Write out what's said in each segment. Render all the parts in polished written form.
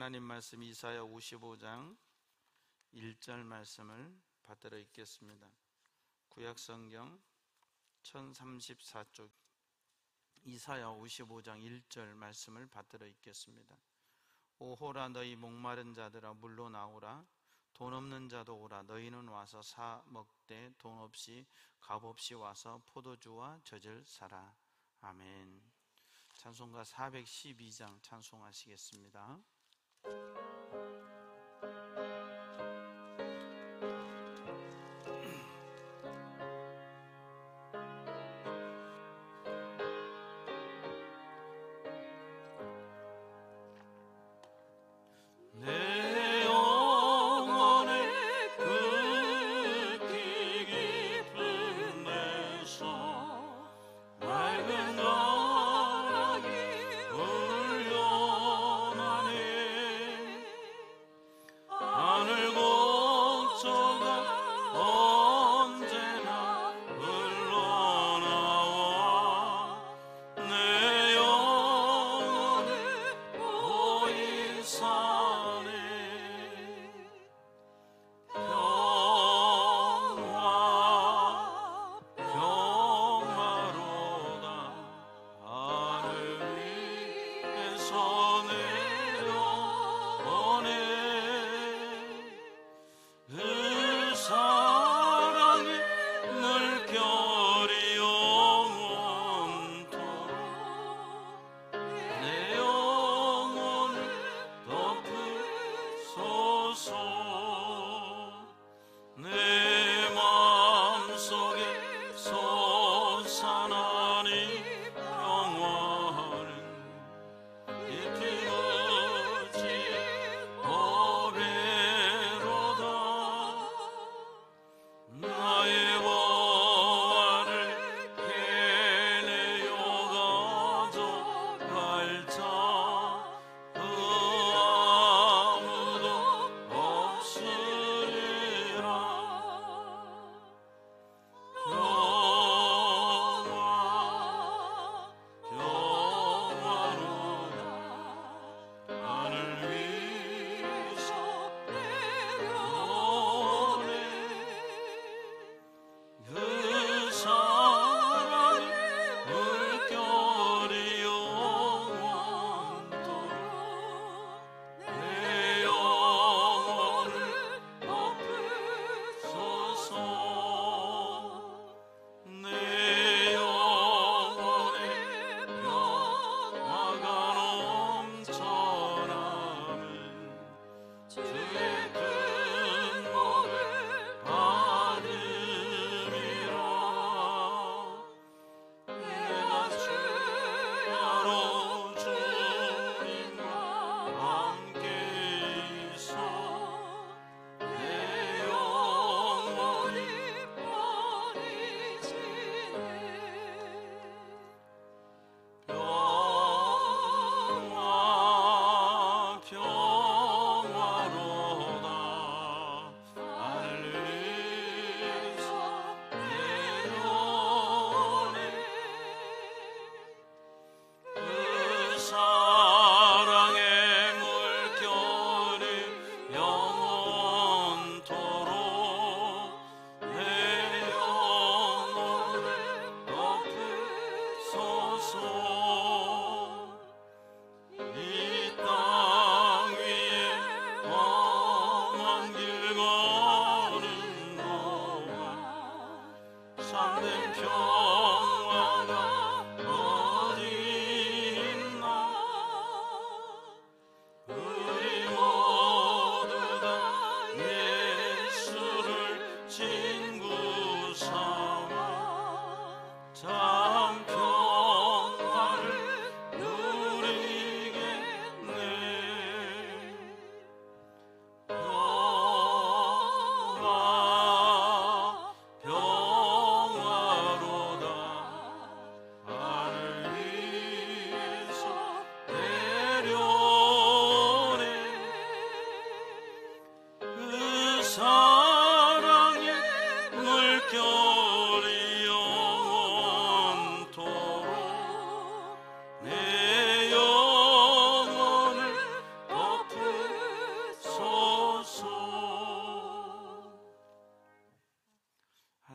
하나님 말씀 이사야 55장 1절 말씀을 받들어 읽겠습니다. 구약성경 1034쪽 이사야 55장 1절 말씀을 받들어 읽겠습니다. 오호라 너희 목마른 자들아 물로 나오라. 돈 없는 자도 오라. 너희는 와서 사 먹되 돈 없이 값 없이 와서 포도주와 젖을 사라. 아멘. 찬송가 412장 찬송하시겠습니다.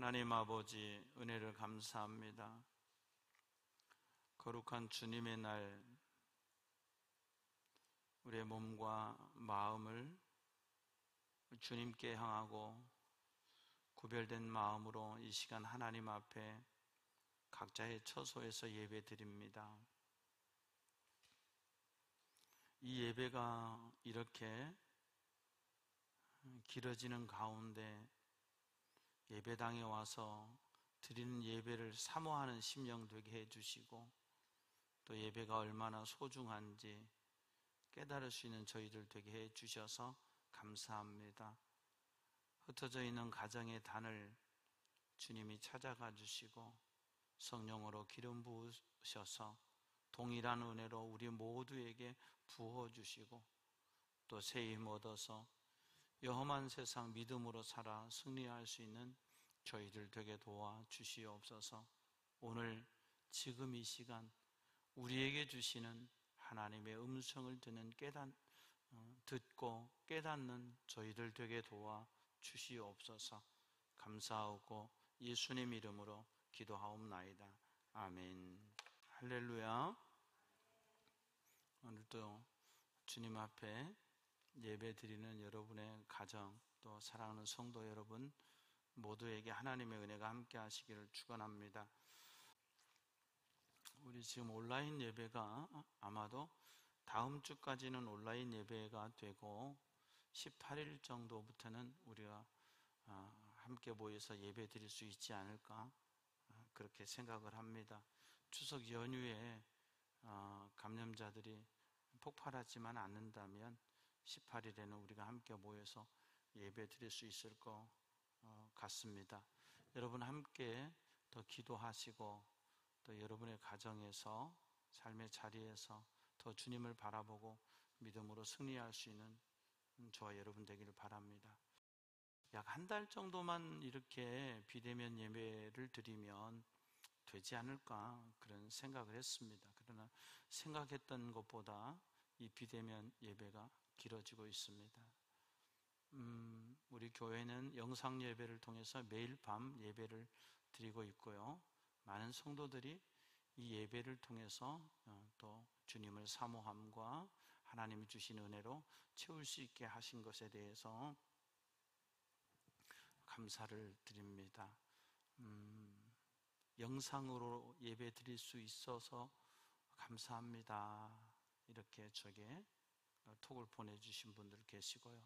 하나님 아버지, 은혜를 감사합니다. 거룩한 주님의 날, 우리의 몸과 마음을 주님께 향하고 구별된 마음으로 이 시간 하나님 앞에 각자의 처소에서 예배 드립니다. 이 예배가 이렇게 길어지는 가운데 예배당에 와서 드리는 예배를 사모하는 심령 되게 해주시고, 또 예배가 얼마나 소중한지 깨달을 수 있는 저희들 되게 해주셔서 감사합니다. 흩어져 있는 가정의 단을 주님이 찾아가 주시고 성령으로 기름 부으셔서 동일한 은혜로 우리 모두에게 부어주시고, 또 새 힘 얻어서 여험한 세상 믿음으로 살아 승리할 수 있는 저희들 되게 도와주시옵소서. 오늘 지금 이 시간 우리에게 주시는 하나님의 음성을 듣고 깨닫는 저희들 되게 도와주시옵소서. 감사하고 예수님 이름으로 기도하옵나이다. 아멘. 할렐루야. 오늘도 주님 앞에 예배 드리는 여러분의 가정, 또 사랑하는 성도 여러분 모두에게 하나님의 은혜가 함께 하시기를 축원합니다. 우리 지금 온라인 예배가 아마도 다음 주까지는 온라인 예배가 되고 18일 정도부터는 우리가 함께 모여서 예배 드릴 수 있지 않을까 그렇게 생각을 합니다. 추석 연휴에 감염자들이 폭발하지만 않는다면 18일에는 우리가 함께 모여서 예배 드릴 수 있을 것 같습니다. 여러분 함께 더 기도하시고, 또 여러분의 가정에서 삶의 자리에서 더 주님을 바라보고 믿음으로 승리할 수 있는 저와 여러분 되기를 바랍니다. 약 한 달 정도만 이렇게 비대면 예배를 드리면 되지 않을까 그런 생각을 했습니다. 그러나 생각했던 것보다 이 비대면 예배가 길어지고 있습니다. 우리 교회는 영상 예배를 통해서 매일 밤 예배를 드리고 있고요. 많은 성도들이 이 예배를 통해서 또 주님을 사모함과 하나님이 주신 은혜로 채울 수 있게 하신 것에 대해서 감사를 드립니다. 영상으로 예배 드릴 수 있어서 감사합니다. 이렇게 저에게 톡을 보내주신 분들 계시고요.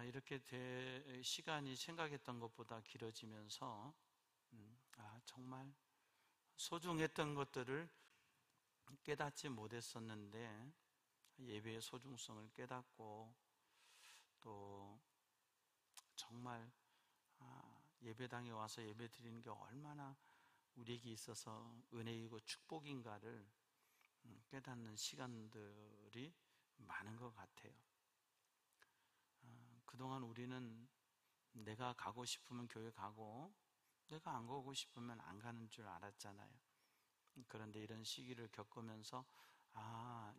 이렇게 시간이 생각했던 것보다 길어지면서 정말 소중했던 것들을 깨닫지 못했었는데 예배의 소중성을 깨닫고, 또 정말 예배당에 와서 예배 드리는 게 얼마나 우리에게 있어서 은혜이고 축복인가를 깨닫는 시간들이 많은 것 같아요. 그동안 우리는 내가 가고 싶으면 교회 가고 내가 안 가고 싶으면 안 가는 줄 알았잖아요. 그런데 이런 시기를 겪으면서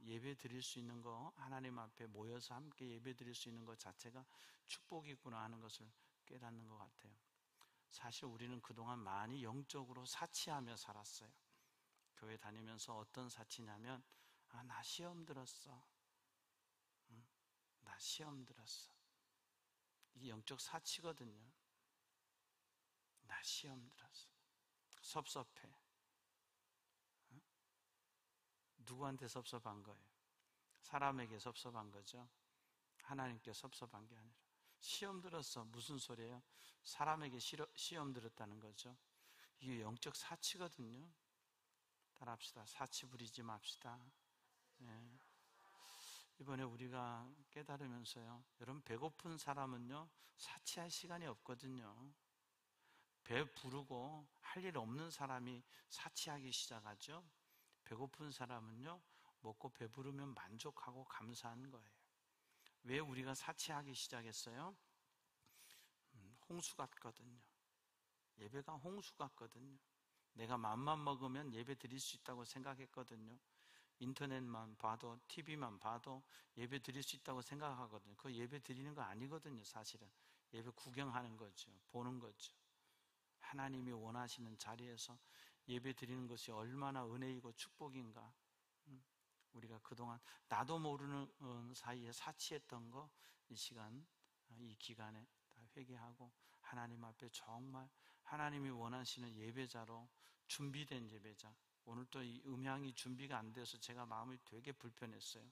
예배 드릴 수 있는 거, 하나님 앞에 모여서 함께 예배 드릴 수 있는 것 자체가 축복이구나 하는 것을 깨닫는 것 같아요. 사실 우리는 그동안 많이 영적으로 사치하며 살았어요. 교회 다니면서 어떤 사치냐면 나 시험 들었어. 나 시험 들었어. 이게 영적 사치거든요. 나 시험 들었어. 섭섭해. 누구한테 섭섭한 거예요? 사람에게 섭섭한 거죠. 하나님께 섭섭한 게 아니라. 시험 들었어. 무슨 소리예요? 사람에게 시험 들었다는 거죠. 이게 영적 사치거든요. 따라합시다. 사치 부리지 맙시다. 네. 이번에 우리가 깨달으면서요, 여러분 배고픈 사람은요 사치할 시간이 없거든요. 배 부르고 할 일 없는 사람이 사치하기 시작하죠. 배고픈 사람은요 먹고 배부르면 만족하고 감사한 거예요. 왜 우리가 사치하기 시작했어요? 홍수 같거든요. 예배가 홍수 같거든요. 내가 맘만 먹으면 예배 드릴 수 있다고 생각했거든요. 인터넷만 봐도, TV만 봐도 예배 드릴 수 있다고 생각하거든요. 그 예배 드리는 거 아니거든요. 사실은 예배 구경하는 거죠. 보는 거죠. 하나님이 원하시는 자리에서 예배 드리는 것이 얼마나 은혜이고 축복인가. 우리가 그동안 나도 모르는 사이에 사치했던 거 이 시간, 이 기간에 다 회개하고 하나님 앞에 정말 하나님이 원하시는 예배자로 준비된 예배자. 오늘 또 이 음향이 준비가 안 돼서 제가 마음이 되게 불편했어요.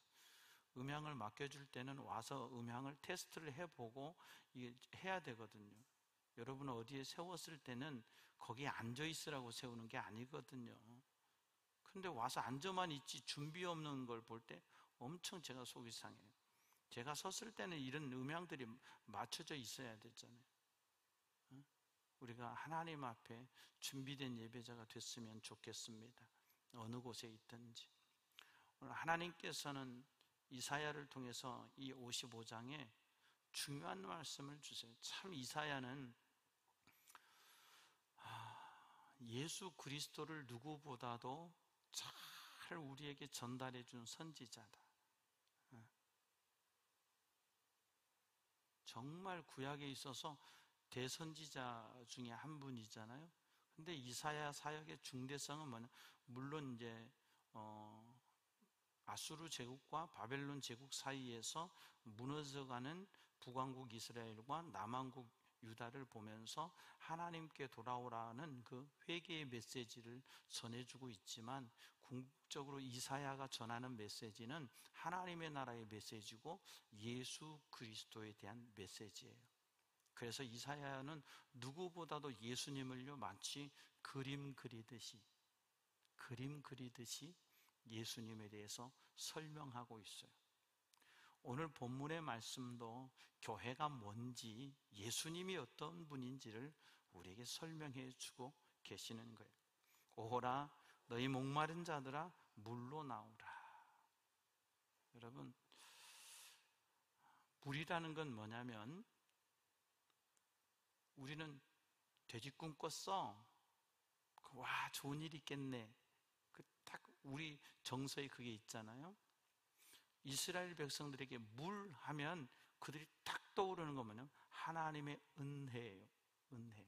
음향을 맡겨줄 때는 와서 음향을 테스트를 해보고 이게 해야 되거든요. 여러분 어디에 세웠을 때는 거기에 앉아 있으라고 세우는 게 아니거든요. 근데 와서 앉아만 있지 준비 없는 걸 볼 때 엄청 제가 속이 상해요. 제가 섰을 때는 이런 음향들이 맞춰져 있어야 되잖아요. 우리가 하나님 앞에 준비된 예배자가 됐으면 좋겠습니다. 어느 곳에 있든지. 오늘 하나님께서는 이사야를 통해서 이 55장에 중요한 말씀을 주세요. 참 이사야는 예수 그리스도를 누구보다도 잘 우리에게 전달해 준 선지자다. 정말 구약에 있어서 대선지자 중에 한 분이잖아요. 근데 이사야 사역의 중대성은 뭐냐? 물론 이제 아수르 제국과 바벨론 제국 사이에서 무너져가는 북왕국 이스라엘과 남왕국 유다를 보면서 하나님께 돌아오라는 그 회개의 메시지를 전해주고 있지만, 궁극적으로 이사야가 전하는 메시지는 하나님의 나라의 메시지고 예수 그리스도에 대한 메시지예요. 그래서 이사야는 누구보다도 예수님을요 마치 그림 그리듯이 예수님에 대해서 설명하고 있어요. 오늘 본문의 말씀도 교회가 뭔지, 예수님이 어떤 분인지를 우리에게 설명해 주고 계시는 거예요. 오호라 너희 목마른 자들아 물로 나오라. 여러분, 물이라는 건 뭐냐면, 우리는 돼지 꿈꿨어. 와, 좋은 일 있겠네. 딱 우리 정서에 그게 있잖아요. 이스라엘 백성들에게 물 하면 그들이 딱 떠오르는 거 뭐냐면 하나님의 은혜예요. 은혜.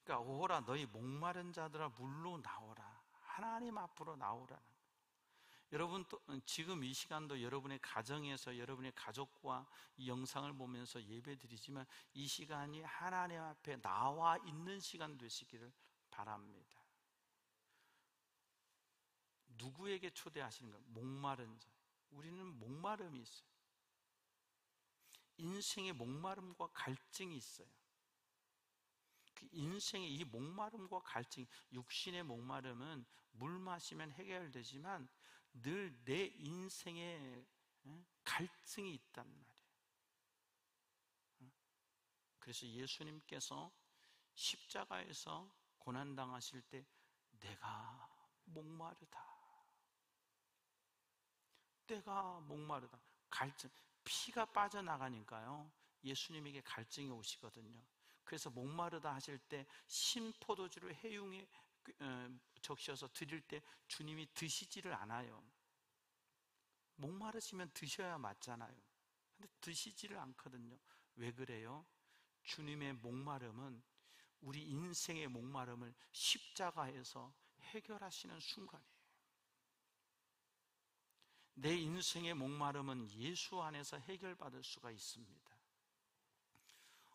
그러니까 오호라 너희 목마른 자들아 물로 나오라. 하나님 앞으로 나오라. 여러분, 또 지금 이 시간도 여러분의 가정에서 여러분의 가족과 이 영상을 보면서 예배드리지만, 이 시간이 하나님 앞에 나와 있는 시간 되시기를 바랍니다. 누구에게 초대하시는 거예요? 목마른 자. 우리는 목마름이 있어요. 인생의 목마름과 갈증이 있어요. 그 인생의 이 목마름과 갈증, 육신의 목마름은 물 마시면 해결되지만 늘 내 인생에 갈증이 있단 말이에요. 그래서 예수님께서 십자가에서 고난당하실 때 내가 목마르다. 내가 목마르다. 갈증, 피가 빠져나가니까요 예수님에게 갈증이 오시거든요. 그래서 목마르다 하실 때 신포도주를 해융에 적셔서 드릴 때 주님이 드시지를 않아요. 목마르시면 드셔야 맞잖아요. 근데 드시지를 않거든요. 왜 그래요? 주님의 목마름은 우리 인생의 목마름을 십자가에서 해결하시는 순간이에요. 내 인생의 목마름은 예수 안에서 해결받을 수가 있습니다.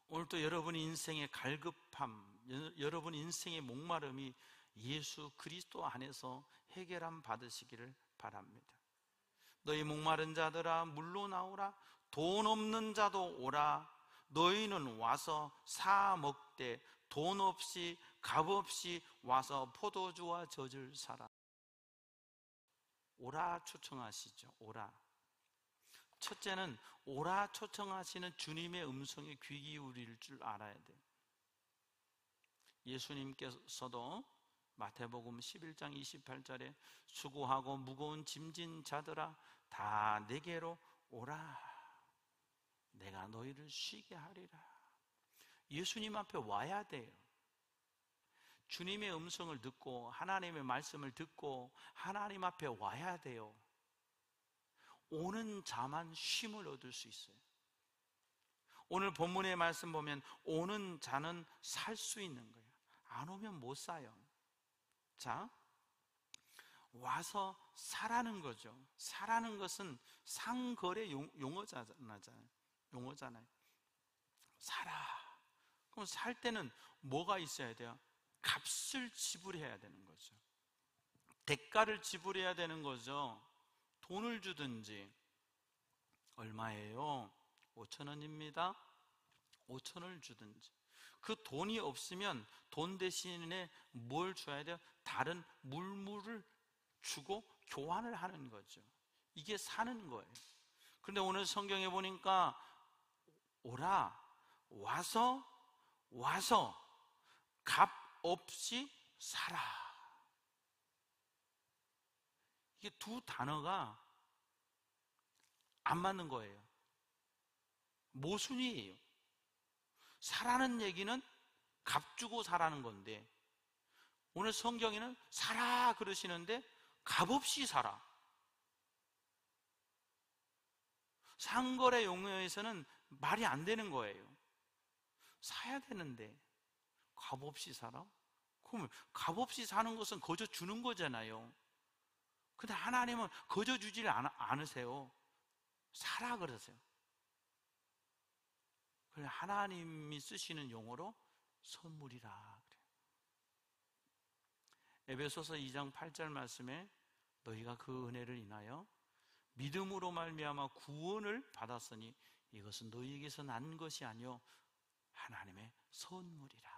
오늘도 여러분 인생의 갈급함, 여러분 인생의 목마름이 예수 그리스도 안에서 해결함 받으시기를 바랍니다. 너희 목마른 자들아 물로 나오라. 돈 없는 자도 오라. 너희는 와서 사 먹되 돈 없이 값 없이 와서 포도주와 젖을 사라. 오라 초청하시죠. 오라. 첫째는 오라 초청하시는 주님의 음성에 귀 기울일 줄 알아야 돼요. 예수님께서도 마태복음 11장 28절에 수고하고 무거운 짐진 자들아 다 내게로 오라. 내가 너희를 쉬게 하리라. 예수님 앞에 와야 돼요. 주님의 음성을 듣고 하나님의 말씀을 듣고 하나님 앞에 와야 돼요. 오는 자만 쉼을 얻을 수 있어요. 오늘 본문의 말씀 보면 오는 자는 살 수 있는 거예요. 안 오면 못 사요. 자, 와서 사라는 거죠. 사라는 것은 상거래 용어잖아요. 사라. 그럼 살 때는 뭐가 있어야 돼요? 값을 지불해야 되는 거죠. 대가를 지불해야 되는 거죠. 돈을 주든지. 얼마예요? 5,000원입니다. 5,000원을 주든지. 그 돈이 없으면 돈 대신에 뭘 줘야 돼요? 다른 물물을 주고 교환을 하는 거죠. 이게 사는 거예요. 그런데 오늘 성경에 보니까 오라, 와서 값 없이 사라. 이게 두 단어가 안 맞는 거예요. 모순이에요. 사라는 얘기는 값 주고 사라는 건데, 오늘 성경에는 사라 그러시는데 값없이 사라. 상거래 용어에서는 말이 안 되는 거예요. 사야 되는데 값없이 사라? 그러면 값없이 사는 것은 거저 주는 거잖아요. 근데 하나님은 거저 주질 않으세요. 사라 그러세요. 그래, 하나님이 쓰시는 용어로 선물이라 그래요. 에베소서 2장 8절 말씀에 너희가 그 은혜를 인하여 믿음으로 말미암아 구원을 받았으니 이것은 너희에게서 난 것이 아니요 하나님의 선물이라.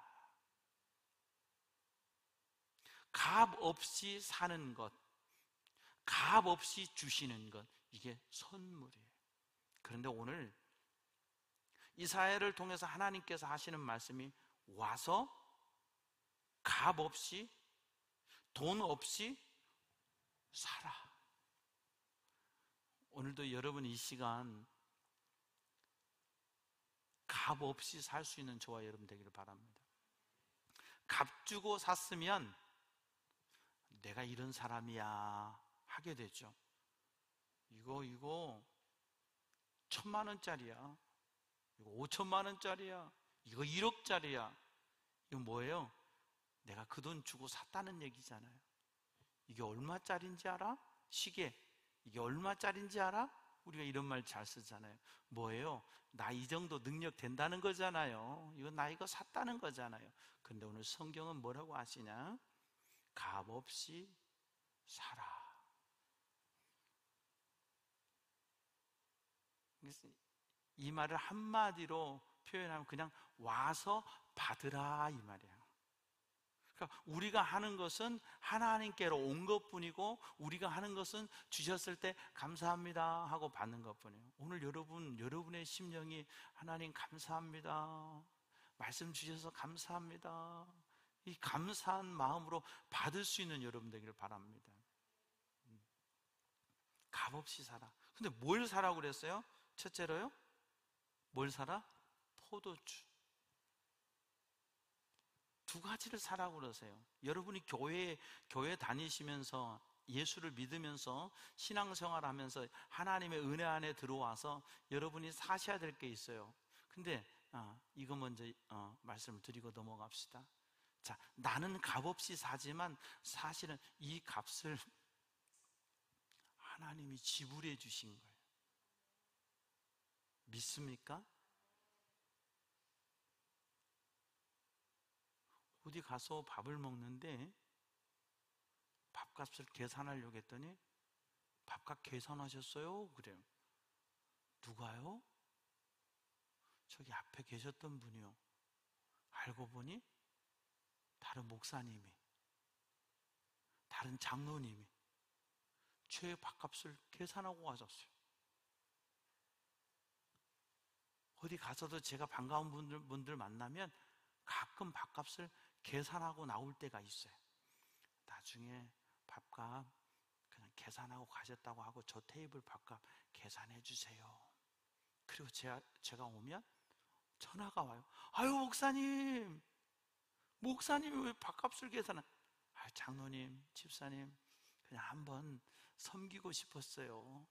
값 없이 사는 것, 값 없이 주시는 것, 이게 선물이에요. 그런데 오늘 이 사회를 통해서 하나님께서 하시는 말씀이 와서 값 없이 돈 없이 살아. 오늘도 여러분 이 시간 값 없이 살 수 있는 저와 여러분 되기를 바랍니다. 값 주고 샀으면 내가 이런 사람이야 하게 되죠. 이거 1,000만 원짜리야. 이거 5천만 원짜리야. 이거 1억짜리야. 이거 뭐예요? 내가 그 돈 주고 샀다는 얘기잖아요. 이게 얼마짜린지 알아? 시계. 이게 얼마짜린지 알아? 우리가 이런 말 잘 쓰잖아요. 뭐예요? 나 이 정도 능력 된다는 거잖아요. 이거 나 이거 샀다는 거잖아요. 근데 오늘 성경은 뭐라고 하시냐? 값 없이 살아. 이 말을 한마디로 표현하면 그냥 와서 받으라 이 말이에요. 그러니까 우리가 하는 것은 하나님께로 온 것뿐이고 우리가 하는 것은 주셨을 때 감사합니다 하고 받는 것뿐이에요. 오늘 여러분의 심령이 하나님 감사합니다, 말씀 주셔서 감사합니다, 이 감사한 마음으로 받을 수 있는 여러분 되기를 바랍니다. 값없이 살아. 근데 뭘 사라고 그랬어요? 첫째로요? 뭘 사라? 포도주. 두 가지를 사라고 그러세요. 여러분이 교회 다니시면서 예수를 믿으면서 신앙생활 하면서 하나님의 은혜 안에 들어와서 여러분이 사셔야 될 게 있어요. 근데 이거 먼저 말씀을 드리고 넘어갑시다. 자, 나는 값없이 사지만 사실은 이 값을 하나님이 지불해 주신 거예요. 믿습니까? 어디 가서 밥을 먹는데 밥값을 계산하려고 했더니 밥값 계산하셨어요? 그래요. 누가요? 저기 앞에 계셨던 분이요. 알고 보니 다른 목사님이, 다른 장로님이 제 밥값을 계산하고 가셨어요. 어디 가서도 제가 반가운 분들 만나면 가끔 밥값을 계산하고 나올 때가 있어요. 나중에 밥값 그냥 계산하고 가셨다고 하고 저 테이블 밥값 계산해 주세요. 그리고 제가 오면 전화가 와요. 아유 목사님이 왜 밥값을 계산해? 장로님, 집사님 그냥 한번 섬기고 싶었어요.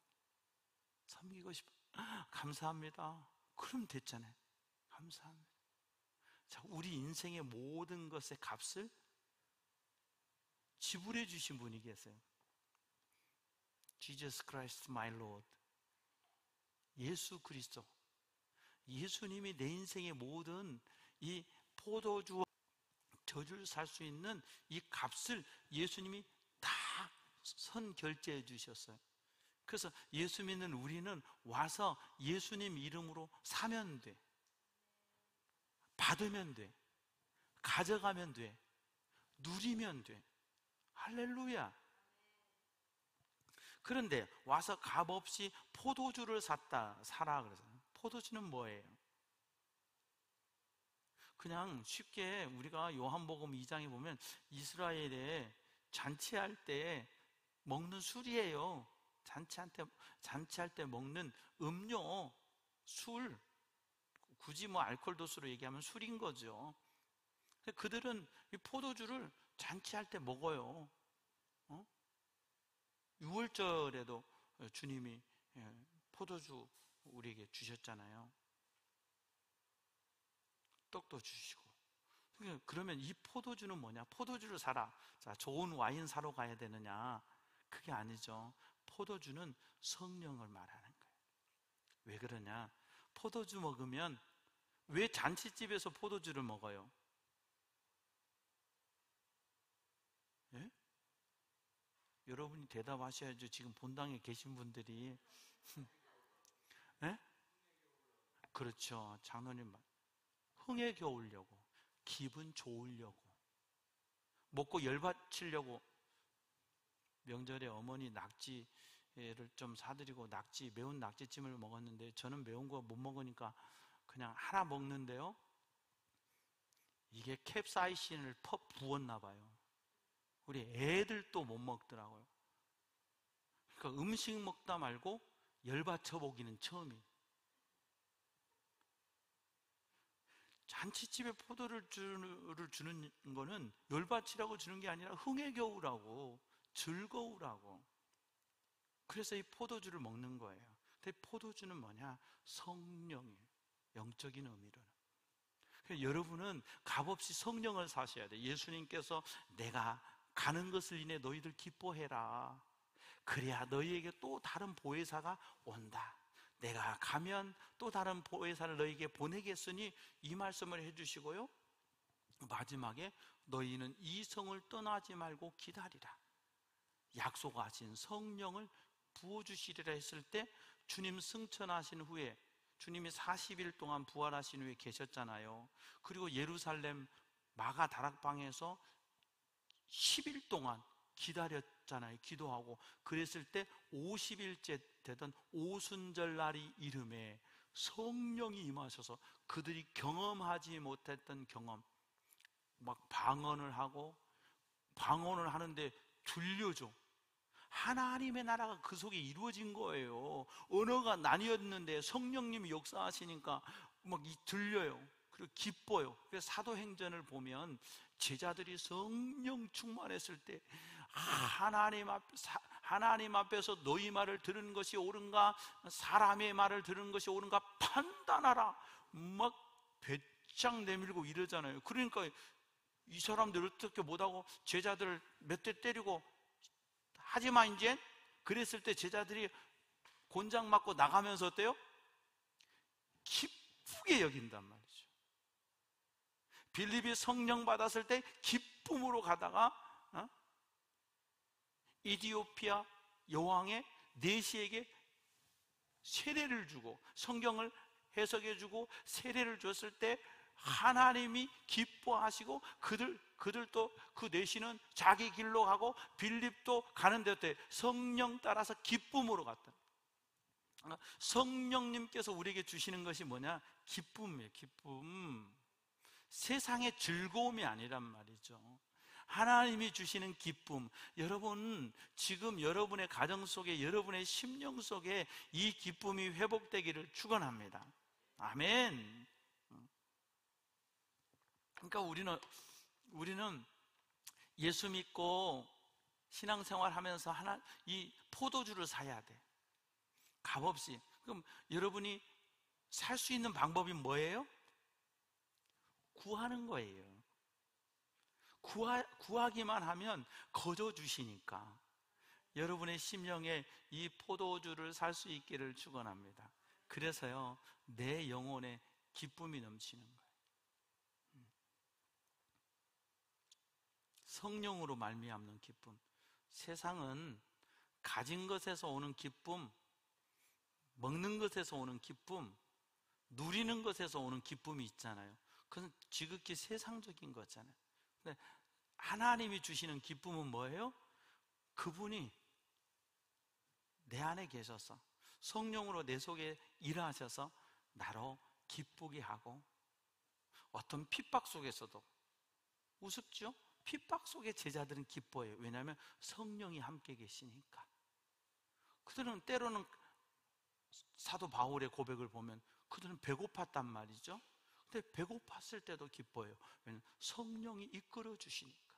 감사합니다. 그럼 됐잖아요. 감사합니다. 자, 우리 인생의 모든 것의 값을 지불해 주신 분이 계세요. Jesus Christ my Lord. 예수 그리스도. 예수님이 내 인생의 모든 이 포도주와 저주를 살 수 있는 이 값을 예수님이 다 선결제해 주셨어요. 그래서 예수 믿는 우리는 와서 예수님 이름으로 사면 돼. 받으면 돼. 가져가면 돼. 누리면 돼. 할렐루야. 그런데 와서 값없이 포도주를 사라 그러잖아요. 포도주는 뭐예요? 그냥 쉽게 우리가 요한복음 2장에 보면 이스라엘에 잔치할 때 먹는 술이에요. 잔치할 때 먹는 음료, 술. 굳이 뭐 알코올 도수로 얘기하면 술인 거죠. 그들은 이 포도주를 잔치할 때 먹어요. 6월절에도 주님이 포도주 우리에게 주셨잖아요. 떡도 주시고. 그러면 이 포도주는 뭐냐? 포도주를 사라. 자, 좋은 와인 사러 가야 되느냐? 그게 아니죠. 포도주는 성령을 말하는 거예요. 왜 그러냐? 포도주 먹으면 왜 잔치집에서 포도주를 먹어요? 예? 여러분이 대답하셔야죠. 지금 본당에 계신 분들이. 예? 그렇죠. 장로님 말. 흥에 겨우려고, 기분 좋으려고, 먹고 열받치려고. 명절에 어머니 낙지를 좀 사드리고 매운 낙지찜을 먹었는데 저는 매운 거 못 먹으니까 그냥 하나 먹는데요, 이게 캡사이신을 퍽 부었나 봐요. 우리 애들도 못 먹더라고요. 그러니까 음식 먹다 말고 열받쳐 보기는 처음이에요. 잔치집에 포도를 주는 거는 열받치라고 주는 게 아니라 흥에 겨우라고, 즐거우라고. 그래서 이 포도주를 먹는 거예요. 근데 포도주는 뭐냐? 성령이에요. 영적인 의미로는. 여러분은 값없이 성령을 사셔야 돼요. 예수님께서 내가 가는 것을 인해 너희들 기뻐해라. 그래야 너희에게 또 다른 보혜사가 온다. 내가 가면 또 다른 보혜사를 너희에게 보내겠으니, 이 말씀을 해주시고요, 마지막에 너희는 이 성을 떠나지 말고 기다리라. 약속하신 성령을 부어주시리라 했을 때, 주님 승천하신 후에 주님이 40일 동안 부활하신 후에 계셨잖아요. 그리고 예루살렘 마가 다락방에서 10일 동안 기다렸잖아요. 기도하고. 그랬을 때 50일째 되던 오순절 날이 이름에 성령이 임하셔서 그들이 경험하지 못했던 경험, 막 방언을 하는데 들려줘. 하나님의 나라가 그 속에 이루어진 거예요. 언어가 나뉘었는데 성령님이 역사하시니까 막 들려요. 그리고 기뻐요. 그래서 사도행전을 보면 제자들이 성령 충만했을 때 하나님 앞에서 너희 말을 들은 것이 옳은가, 사람의 말을 들은 것이 옳은가 판단하라, 막 배짱 내밀고 이러잖아요. 그러니까 이 사람들 어떻게 못하고 제자들을 몇 대 때리고, 하지만 이제 그랬을 때 제자들이 곤장 맞고 나가면서 어때요? 기쁘게 여긴단 말이죠. 빌립이 성령 받았을 때 기쁨으로 가다가 이디오피아 여왕의 내시에게 세례를 주고, 성경을 해석해주고 세례를 줬을 때 하나님이 기뻐하시고, 그들도, 그 내시는 자기 길로 가고 빌립도 가는 데 어때? 성령 따라서 기쁨으로 갔다. 성령님께서 우리에게 주시는 것이 뭐냐? 기쁨이에요. 기쁨. 세상의 즐거움이 아니란 말이죠. 하나님이 주시는 기쁨. 여러분, 지금 여러분의 가정 속에, 여러분의 심령 속에 이 기쁨이 회복되기를 축원합니다. 아멘. 그러니까 우리는 예수 믿고 신앙생활 하면서 이 포도주를 사야 돼. 값없이. 그럼 여러분이 살 수 있는 방법이 뭐예요? 구하는 거예요. 구하기만 하면 거저 주시니까 여러분의 심령에 이 포도주를 살 수 있기를 축원합니다. 그래서요, 내 영혼에 기쁨이 넘치는 거예요. 성령으로 말미암는 기쁨. 세상은 가진 것에서 오는 기쁨, 먹는 것에서 오는 기쁨, 누리는 것에서 오는 기쁨이 있잖아요. 그건 지극히 세상적인 거잖아요. 근데 하나님이 주시는 기쁨은 뭐예요? 그분이 내 안에 계셔서 성령으로 내 속에 일하셔서 나로 기쁘게 하고, 어떤 핍박 속에서도, 우습죠? 핍박 속에 제자들은 기뻐해요. 왜냐하면 성령이 함께 계시니까. 그들은 때로는 사도 바울의 고백을 보면 그들은 배고팠단 말이죠. 근데 배고팠을 때도 기뻐해요. 왜냐하면 성령이 이끌어 주시니까.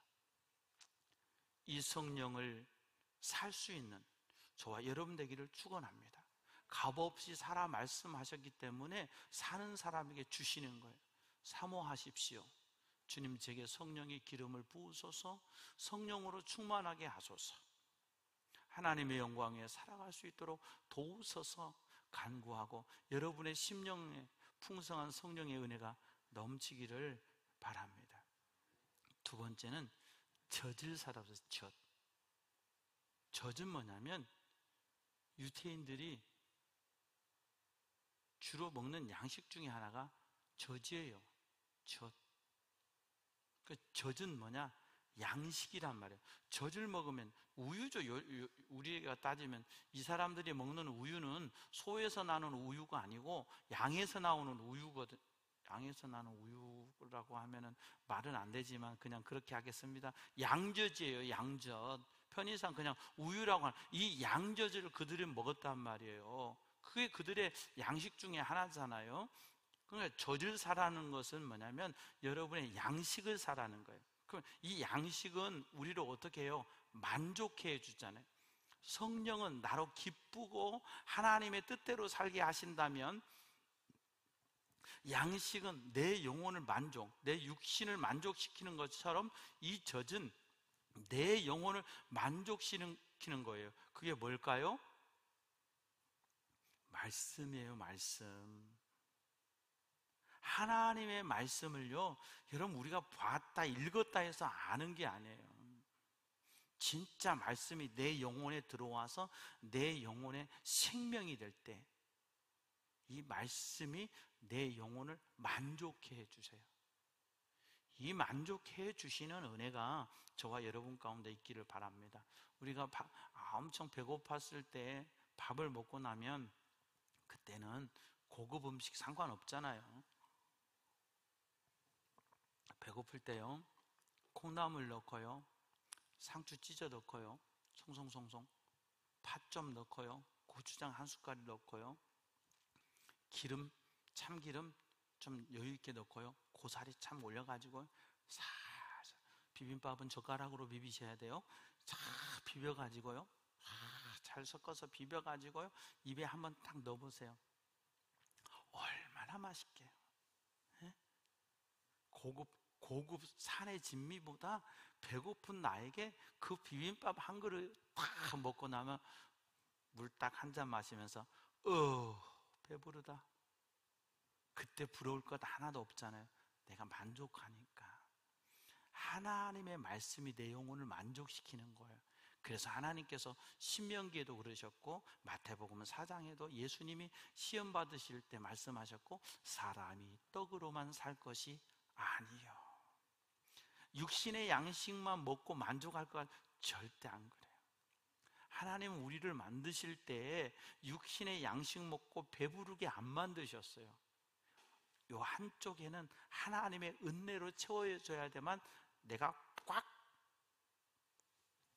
이 성령을 살 수 있는 저와 여러분 되기를 축원합니다. 값없이 살아 말씀하셨기 때문에 사는 사람에게 주시는 거예요. 사모하십시오. 주님, 제게 성령의 기름을 부으소서. 성령으로 충만하게 하소서. 하나님의 영광에 살아갈 수 있도록 도우소서 간구하고, 여러분의 심령에 풍성한 성령의 은혜가 넘치기를 바랍니다. 두 번째는 젖을 살아서 젖. 젖은 뭐냐면 유태인들이 주로 먹는 양식 중에 하나가 젖이에요. 젖. 그 젖은 뭐냐? 양식이란 말이에요. 젖을 먹으면 우유죠. 우리가 따지면 이 사람들이 먹는 우유는 소에서 나는 우유가 아니고 양에서 나오는 우유거든. 양에서 나는 우유라고 하면은 말은 안 되지만 그냥 그렇게 하겠습니다. 양젖이에요. 양젖. 편의상 그냥 우유라고 하는 이 양젖을 그들이 먹었단 말이에요. 그게 그들의 양식 중에 하나잖아요. 그러니까 젖을 사라는 것은 뭐냐면 여러분의 양식을 사라는 거예요. 그럼 이 양식은 우리를 어떻게 해요? 만족해 해 주잖아요. 성령은 나로 기쁘고 하나님의 뜻대로 살게 하신다면, 양식은 내 영혼을 내 육신을 만족시키는 것처럼 이 젖은 내 영혼을 만족시키는 거예요. 그게 뭘까요? 말씀이에요. 말씀. 하나님의 말씀을요, 여러분, 우리가 봤다 읽었다 해서 아는 게 아니에요. 진짜 말씀이 내 영혼에 들어와서 내 영혼의 생명이 될 때 이 말씀이 내 영혼을 만족해 해 주세요. 이 만족해 주시는 은혜가 저와 여러분 가운데 있기를 바랍니다. 우리가 엄청 배고팠을 때 밥을 먹고 나면 그때는 고급 음식 상관없잖아요. 배고플 때요, 콩나물 넣고요, 상추 찢어 넣고요, 송송송송 팥 좀 넣고요, 고추장 한 숟갈 넣고요, 기름, 참기름 좀 여유있게 넣고요, 고사리 참 올려가지고 살살, 비빔밥은 젓가락으로 비비셔야 돼요. 잘 비벼가지고요, 잘 섞어서 비벼가지고요, 입에 한번 딱 넣어보세요. 얼마나 맛있게요. 예? 고급 산의 진미보다 배고픈 나에게 그 비빔밥 한 그릇 딱 먹고 나면 물 딱 한 잔 마시면서 배부르다. 그때 부러울 것 하나도 없잖아요. 내가 만족하니까. 하나님의 말씀이 내 영혼을 만족시키는 거예요. 그래서 하나님께서 신명기에도 그러셨고 마태복음 4장에도 예수님이 시험 받으실 때 말씀하셨고, 사람이 떡으로만 살 것이 아니요, 육신의 양식만 먹고 만족할 것 절대 안 그래요. 하나님은 우리를 만드실 때 육신의 양식 먹고 배부르게 안 만드셨어요. 요 한쪽에는 하나님의 은혜로 채워져야 되만 내가 꽉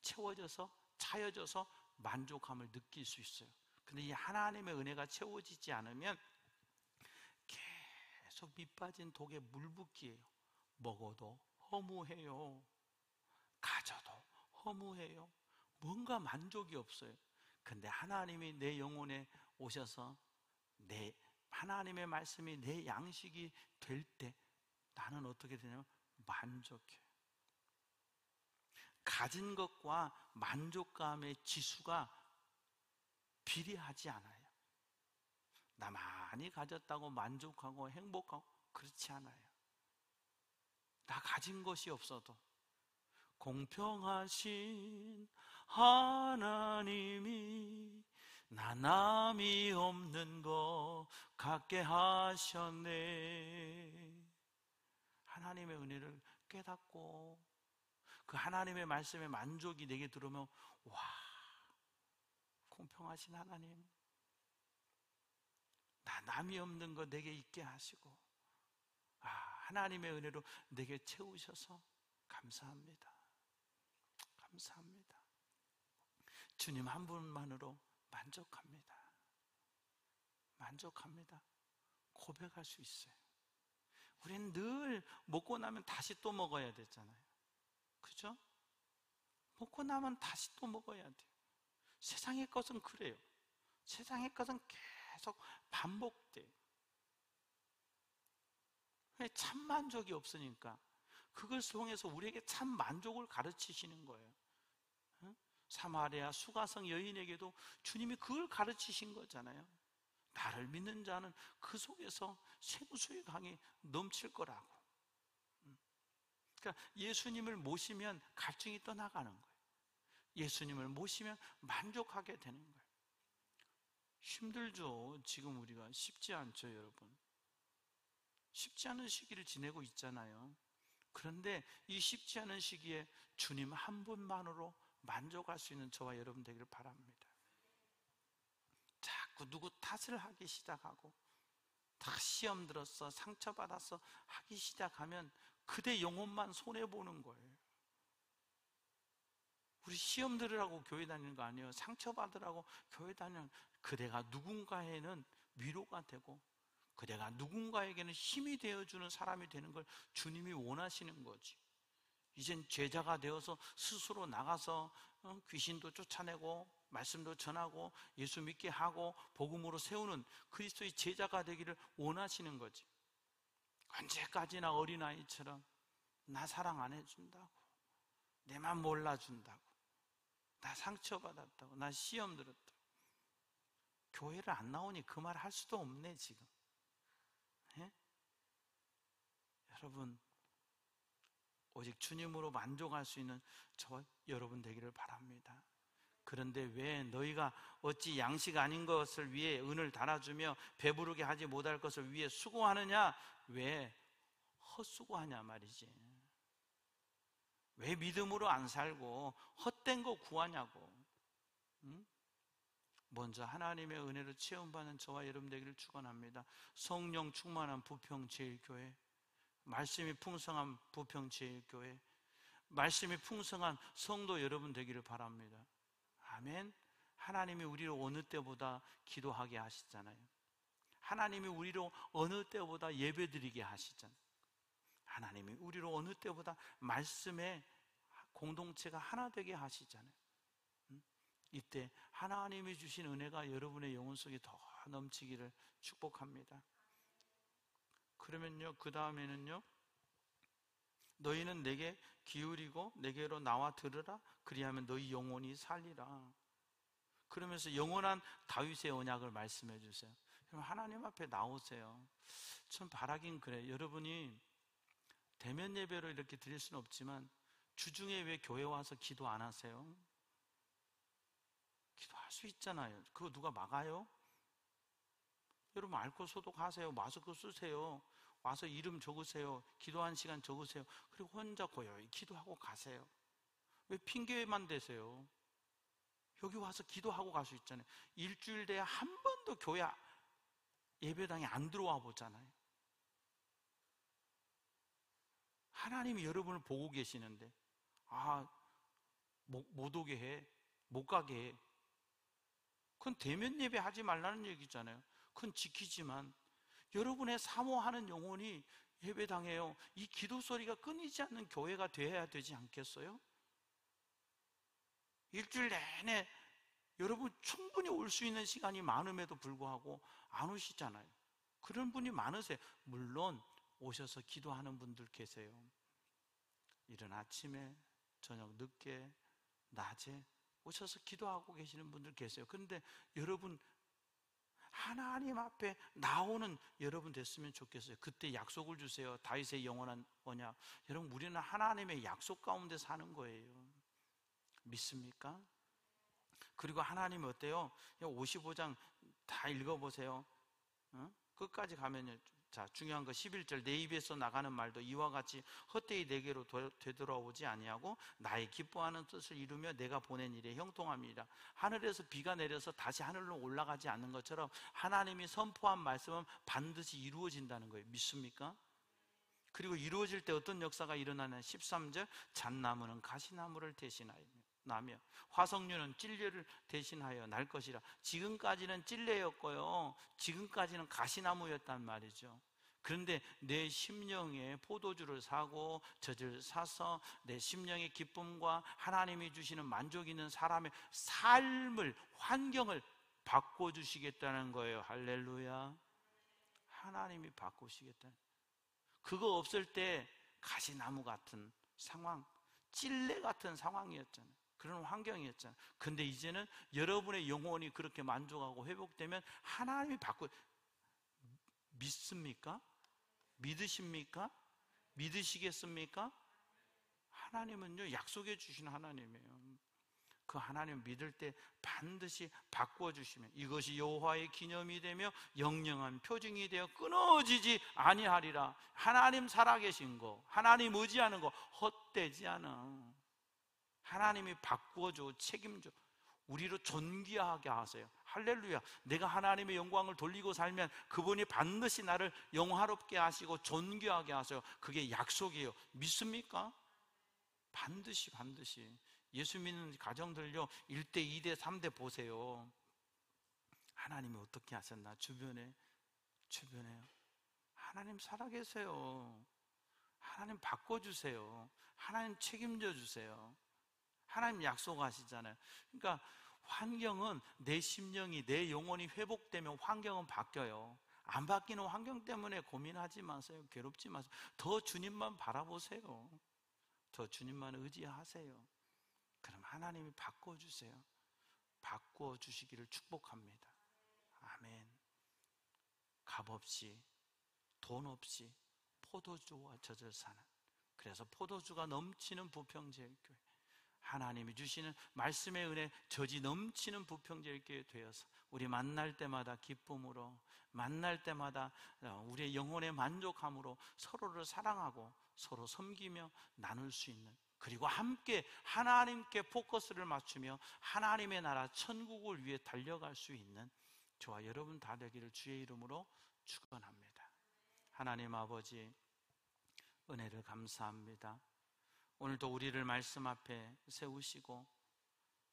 채워져서 차여져서 만족함을 느낄 수 있어요. 근데 이 하나님의 은혜가 채워지지 않으면 계속 밑빠진 독에 물붓기예요. 먹어도 허무해요. 가져도 허무해요. 뭔가 만족이 없어요. 근데 하나님이 내 영혼에 오셔서 하나님의 말씀이 내 양식이 될 때 나는 어떻게 되냐면 만족해. 가진 것과 만족감의 지수가 비례하지 않아요. 나 많이 가졌다고 만족하고 행복하고 그렇지 않아요. 나 가진 것이 없어도 공평하신 하나님이 나 남이 없는 것 같게 하셨네. 하나님의 은혜를 깨닫고 그 하나님의 말씀에 만족이 내게 들어오면, 와, 공평하신 하나님, 나 남이 없는 거 내게 있게 하시고, 아, 하나님의 은혜로 내게 채우셔서 감사합니다. 감사합니다. 주님 한 분만으로 만족합니다. 만족합니다. 고백할 수 있어요. 우리는 늘 먹고 나면 다시 또 먹어야 되잖아요. 그죠? 먹고 나면 다시 또 먹어야 돼요. 세상의 것은 그래요. 세상의 것은 계속 반복돼요. 왜? 참 만족이 없으니까. 그걸 통해서 우리에게 참 만족을 가르치시는 거예요. 응? 사마리아 수가성 여인에게도 주님이 그걸 가르치신 거잖아요. 나를 믿는 자는 그 속에서 생수의 강이 넘칠 거라고. 그러니까 예수님을 모시면 갈증이 떠나가는 거예요. 예수님을 모시면 만족하게 되는 거예요. 힘들죠. 지금 우리가 쉽지 않죠, 여러분. 쉽지 않은 시기를 지내고 있잖아요. 그런데 이 쉽지 않은 시기에 주님 한 분만으로 만족할 수 있는 저와 여러분 되기를 바랍니다. 자꾸 누구 탓을 하기 시작하고 다 시험 들었어, 상처받았어 하기 시작하면 그대 영혼만 손해보는 거예요. 우리 시험 들으라고 교회 다니는 거 아니에요. 상처받으라고 교회 다니는, 그대가 누군가에는 위로가 되고 그대가 누군가에게는 힘이 되어주는 사람이 되는 걸 주님이 원하시는 거지. 이젠 제자가 되어서 스스로 나가서 귀신도 쫓아내고 말씀도 전하고 예수 믿게 하고 복음으로 세우는 그리스도의 제자가 되기를 원하시는 거지. 언제까지나 어린아이처럼 나 사랑 안 해준다고, 내만 몰라준다고, 나 상처받았다고, 나 시험 들었다고. 교회를 안 나오니 그 말 할 수도 없네 지금. 예? 여러분, 오직 주님으로 만족할 수 있는 저와 여러분 되기를 바랍니다. 그런데 왜 너희가 어찌 양식 아닌 것을 위해 은을 달아주며 배부르게 하지 못할 것을 위해 수고하느냐? 왜 헛수고하냐 말이지. 왜 믿음으로 안 살고 헛된 거 구하냐고. 응? 먼저 하나님의 은혜를 체험받는 저와 여러분 되기를 축원합니다. 성령 충만한 부평제일교회, 말씀이 풍성한 부평제일교회, 말씀이 풍성한 성도 여러분 되기를 바랍니다. 아멘. 하나님이 우리를 어느 때보다 기도하게 하시잖아요. 하나님이 우리로 어느 때보다 예배드리게 하시잖아요. 하나님이 우리로 어느 때보다 말씀의 공동체가 하나 되게 하시잖아요. 이때 하나님이 주신 은혜가 여러분의 영혼 속에 더 넘치기를 축복합니다. 그러면요, 그 다음에는요, 너희는 내게 기울이고 내게로 나와 들으라. 그리하면 너희 영혼이 살리라. 그러면서 영원한 다윗의 언약을 말씀해 주세요. 그럼 하나님 앞에 나오세요. 전 바라긴 그래. 여러분이 대면 예배로 이렇게 드릴 수는 없지만 주중에 왜 교회 와서 기도 안 하세요? 기도할 수 있잖아요. 그거 누가 막아요? 여러분 알코올 소독하세요. 마스크 쓰세요. 와서 이름 적으세요. 기도한 시간 적으세요. 그리고 혼자 고요히 기도하고 가세요. 왜 핑계만 대세요? 여기 와서 기도하고 갈 수 있잖아요. 일주일 내에 한 번도 교회 예배당에 안 들어와 보잖아요. 하나님이 여러분을 보고 계시는데 못 오게 해, 못 가게 해. 그건 대면 예배 하지 말라는 얘기잖아요. 그건 지키지만 여러분의 사모하는 영혼이 예배당에요, 이 기도 소리가 끊이지 않는 교회가 되어야 되지 않겠어요? 일주일 내내 여러분 충분히 올 수 있는 시간이 많음에도 불구하고 안 오시잖아요. 그런 분이 많으세요. 물론 오셔서 기도하는 분들 계세요. 이른 아침에, 저녁 늦게, 낮에 오셔서 기도하고 계시는 분들 계세요. 그런데 여러분, 하나님 앞에 나오는 여러분 됐으면 좋겠어요. 그때 약속을 주세요. 다윗의 영원한 언약. 여러분, 우리는 하나님의 약속 가운데 사는 거예요. 믿습니까? 그리고 하나님이 어때요? 55장 다 읽어보세요. 끝까지 가면요. 자, 중요한 거 11절, 내 입에서 나가는 말도 이와 같이 헛되이 내게로 되돌아오지 아니하고 나의 기뻐하는 뜻을 이루며 내가 보낸 일에 형통함이라. 하늘에서 비가 내려서 다시 하늘로 올라가지 않는 것처럼 하나님이 선포한 말씀은 반드시 이루어진다는 거예요. 믿습니까? 그리고 이루어질 때 어떤 역사가 일어나냐. 13절, 잣나무는 가시나무를 대신하며 화석류는 찔레를 대신하여 날 것이라. 지금까지는 찔레였고요, 지금까지는 가시나무였단 말이죠. 그런데 내 심령에 포도주를 사고 젖을 사서 내 심령의 기쁨과 하나님이 주시는 만족 있는 사람의 삶을, 환경을 바꿔주시겠다는 거예요. 할렐루야. 하나님이 바꾸시겠다는. 그거 없을 때 가시나무 같은 상황, 찔레 같은 상황이었잖아요. 그런 환경이었잖아요. 근데 이제는 여러분의 영혼이 그렇게 만족하고 회복되면 하나님이 믿습니까? 믿으십니까? 믿으시겠습니까? 하나님은요, 약속해 주신 하나님이에요. 그 하나님 믿을 때 반드시 바꿔주시면 이것이 여호와의 기념이 되며 영영한 표징이 되어 끊어지지 아니하리라. 하나님 살아계신 거, 하나님 의지하는 거 헛되지 않아. 하나님이 바꾸어줘, 책임져. 우리로 존귀하게 하세요. 할렐루야. 내가 하나님의 영광을 돌리고 살면 그분이 반드시 나를 영화롭게 하시고 존귀하게 하세요. 그게 약속이에요. 믿습니까? 반드시. 예수 믿는 가정들요, 1대, 2대, 3대 보세요. 하나님이 어떻게 하셨나? 주변에 하나님 살아계세요. 하나님 바꿔주세요. 하나님 책임져 주세요. 하나님 약속하시잖아요. 그러니까 환경은, 내 심령이, 내 영혼이 회복되면 환경은 바뀌어요. 안 바뀌는 환경 때문에 고민하지 마세요. 괴롭지 마세요. 더 주님만 바라보세요. 더 주님만 의지하세요. 그럼 하나님이 바꿔주세요. 바꿔주시기를 축복합니다. 아멘. 값없이, 돈 없이 포도주와 젖을 사는, 그래서 포도주가 넘치는 부평제일교회, 하나님이 주시는 말씀의 은혜, 젖이 넘치는 부평제일교회 되어서 우리 만날 때마다 기쁨으로, 만날 때마다 우리의 영혼의 만족함으로 서로를 사랑하고 서로 섬기며 나눌 수 있는, 그리고 함께 하나님께 포커스를 맞추며 하나님의 나라 천국을 위해 달려갈 수 있는 저와 여러분 다 되기를 주의 이름으로 축원합니다. 하나님 아버지, 은혜를 감사합니다. 오늘도 우리를 말씀 앞에 세우시고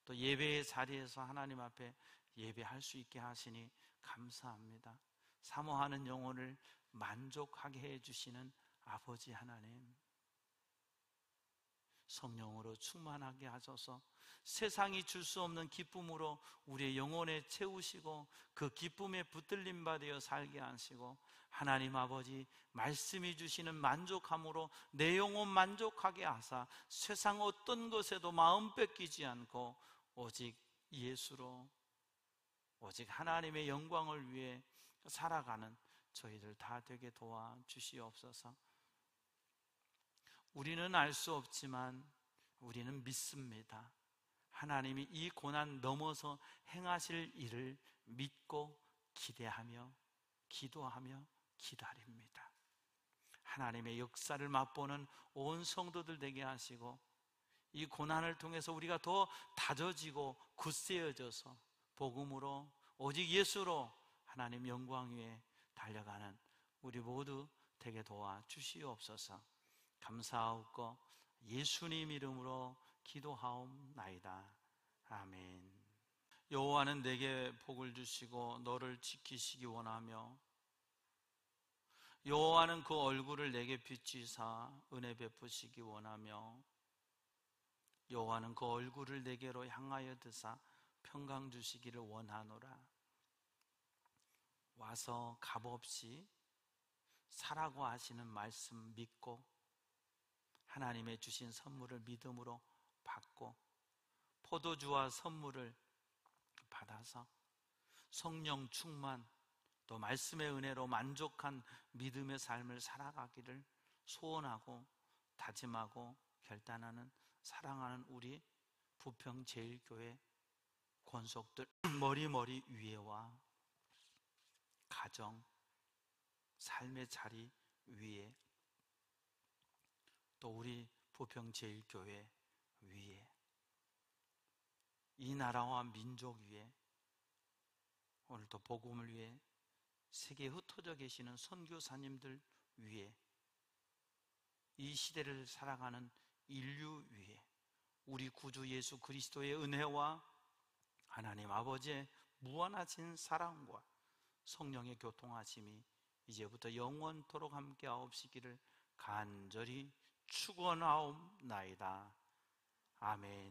또 예배의 자리에서 하나님 앞에 예배할 수 있게 하시니 감사합니다. 사모하는 영혼을 만족하게 해주시는 아버지 하나님, 성령으로 충만하게 하셔서 세상이 줄 수 없는 기쁨으로 우리의 영혼에 채우시고 그 기쁨에 붙들림 받아 살게 하시고, 하나님 아버지 말씀이 주시는 만족함으로 내 영혼 만족하게 하사 세상 어떤 것에도 마음 뺏기지 않고 오직 예수로, 오직 하나님의 영광을 위해 살아가는 저희들 다 되게 도와주시옵소서. 우리는 알 수 없지만 우리는 믿습니다. 하나님이 이 고난 넘어서 행하실 일을 믿고 기대하며 기도하며 기다립니다. 하나님의 역사를 맛보는 온 성도들 되게 하시고, 이 고난을 통해서 우리가 더 다져지고 굳세어져서 복음으로, 오직 예수로 하나님 영광 위에 달려가는 우리 모두 되게 도와주시옵소서. 감사하옵고 예수님 이름으로 기도하옵나이다. 아멘. 여호와는 내게 복을 주시고 너를 지키시기 원하며, 여호와는 그 얼굴을 내게 비추사 은혜 베푸시기 원하며, 여호와는 그 얼굴을 내게로 향하여 드사 평강 주시기를 원하노라. 와서 값없이 사라고 하시는 말씀 믿고 하나님의 주신 선물을 믿음으로 받고 포도주와 선물을 받아서 성령 충만 또 말씀의 은혜로 만족한 믿음의 삶을 살아가기를 소원하고 다짐하고 결단하는 사랑하는 우리 부평제일교회 권속들 머리머리 위에와 가정, 삶의 자리 위에 또 우리 부평제일교회 위에 이 나라와 민족 위에 오늘도 복음을 위해 세계에 흩어져 계시는 선교사님들 위에 이 시대를 살아가는 인류 위에 우리 구주 예수 그리스도의 은혜와 하나님 아버지의 무한하신 사랑과 성령의 교통하심이 이제부터 영원토록 함께하옵시기를 간절히 축원하옵나이다. 아멘.